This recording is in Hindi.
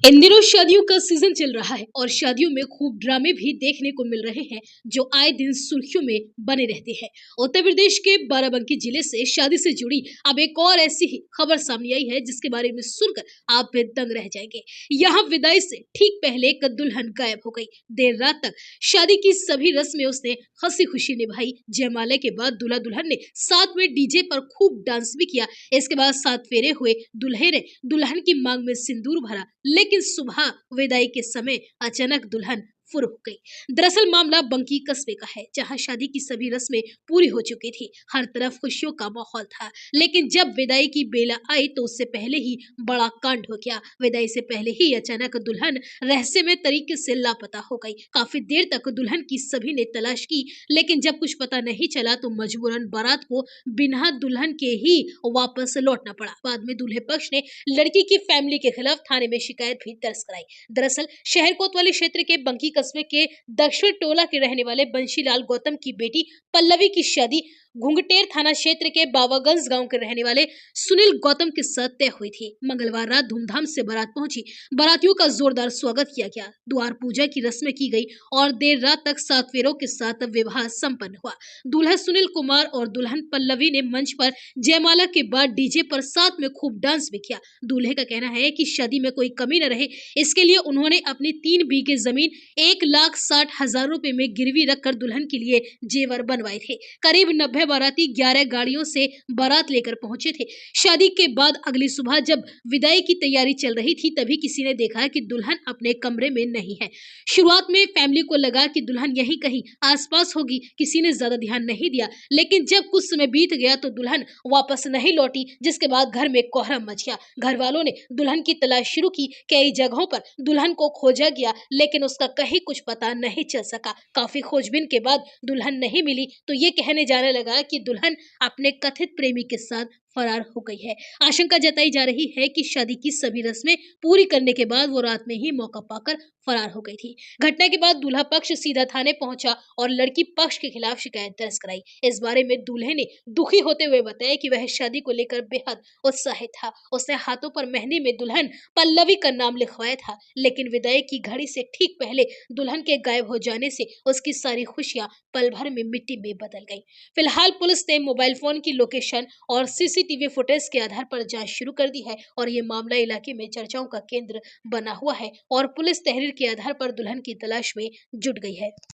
इन दिनों शादियों का सीजन चल रहा है और शादियों में खूब ड्रामे भी देखने को मिल रहे हैं जो आए दिन सुर्खियों में बने रहते हैं। उत्तर प्रदेश के बाराबंकी जिले से शादी से जुड़ी अब एक और ऐसी ही खबर सामने आई है जिसके बारे में सुनकर आप भी दंग रह जाएंगे। यहाँ विदाई से ठीक पहले एक दुल्हन गायब हो गई। देर रात तक शादी की सभी रस्में उसने हंसी खुशी निभाई। जयमाला के बाद दूल्हा दुल्हन ने साथ में डीजे पर खूब डांस भी किया। इसके बाद 7 फेरे हुए। दूल्हे ने दुल्हन की मांग में सिंदूर भरा, लेकिन सुबह विदाई के समय अचानक दुल्हन फुर हो गई। दरअसल मामला बंकी कस्बे का है, जहां शादी की सभी रस्में पूरी हो चुकी थी। हर तरफ खुशियों का माहौल था, लेकिन जब विदाई की बेला आई तो उससे पहले ही बड़ा कांड हो गया। विदाई से पहले ही अचानक दुल्हन रहस्यमय तरीके से लापता हो गई। काफी देर तक दुल्हन की सभी ने तलाश की, लेकिन जब कुछ पता नहीं चला तो मजबूरन बारात को बिना दुल्हन के ही वापस लौटना पड़ा। बाद में दूल्हे पक्ष ने लड़की की फैमिली के खिलाफ थाने में शिकायत भी दर्ज कराई। दरअसल शहर कोतवाली क्षेत्र के बंकी कस्बे के दक्षिण टोला के रहने वाले बंशीलाल गौतम की बेटी पल्लवी की शादी घुंघटेर थाना क्षेत्र के बाबागंज गांव के रहने वाले सुनील गौतम के साथ तय हुई थी। मंगलवार रात धूमधाम से बारात पहुंची। बारातियों का जोरदार स्वागत किया गया, द्वार पूजा की रस्में की गई और देर रात तक 7 फेरों के साथ विवाह संपन्न हुआ। दूल्हा सुनील कुमार और दुल्हन पल्लवी ने मंच पर जयमाला के बाद डीजे पर साथ में खूब डांस भी किया। दूल्हे का कहना है कि शादी में कोई कमी न रहे, इसके लिए उन्होंने अपनी 3 बीघे जमीन 1,60,000 रुपए में गिरवी रखकर दुल्हन के लिए जेवर बनवाए थे। करीब 90 बाराती 11 गाड़ियों से बारात लेकर पहुंचे थे। शादी के बाद अगली सुबह जब विदाई की तैयारी चल रही थी तभी किसी ने देखा कि दुल्हन अपने कमरे में नहीं है। शुरुआत में फैमिली को लगा कि दुल्हन यहीं कहीं आसपास होगी, किसी ने ज्यादा ध्यान नहीं दिया। लेकिन जब कुछ समय बीत गया तो दुल्हन वापस नहीं लौटी, जिसके बाद घर में कोहराम मच गया। घर वालों ने दुल्हन की तलाश शुरू की। कई जगहों पर दुल्हन को खोजा गया, लेकिन उसका कहीं कुछ पता नहीं चल सका। काफी खोजबीन के बाद दुल्हन नहीं मिली तो ये कहने जाने लगा कि दुल्हन अपने कथित प्रेमी के साथ फरार हो गई है। आशंका जताई जा रही है कि शादी की सभी रस्में पूरी करने के बाद वो रात में ही मौका पाकर फरार हो गई थी। घटना के बाद दूल्हा पक्ष सीधा थाने पहुंचा और लड़की पक्ष के खिलाफ शिकायत दर्ज कराई। इस बारे में दूल्हे ने दुखी होते हुए बताया कि वह शादी को लेकर बेहद उत्साहित था। उसने हाथों पर मेहंदी में दुल्हन पल्लवी का नाम लिखवाया था, लेकिन विदाई की घड़ी से ठीक पहले दुल्हन के गायब हो जाने से उसकी सारी खुशियां पल भर में मिट्टी में बदल गई। फिलहाल पुलिस ने मोबाइल फोन की लोकेशन और सीसीटीवी फुटेज के आधार पर जांच शुरू कर दी है और ये मामला इलाके में चर्चाओं का केंद्र बना हुआ है और पुलिस तहरीर के आधार पर दुल्हन की तलाश में जुट गई है।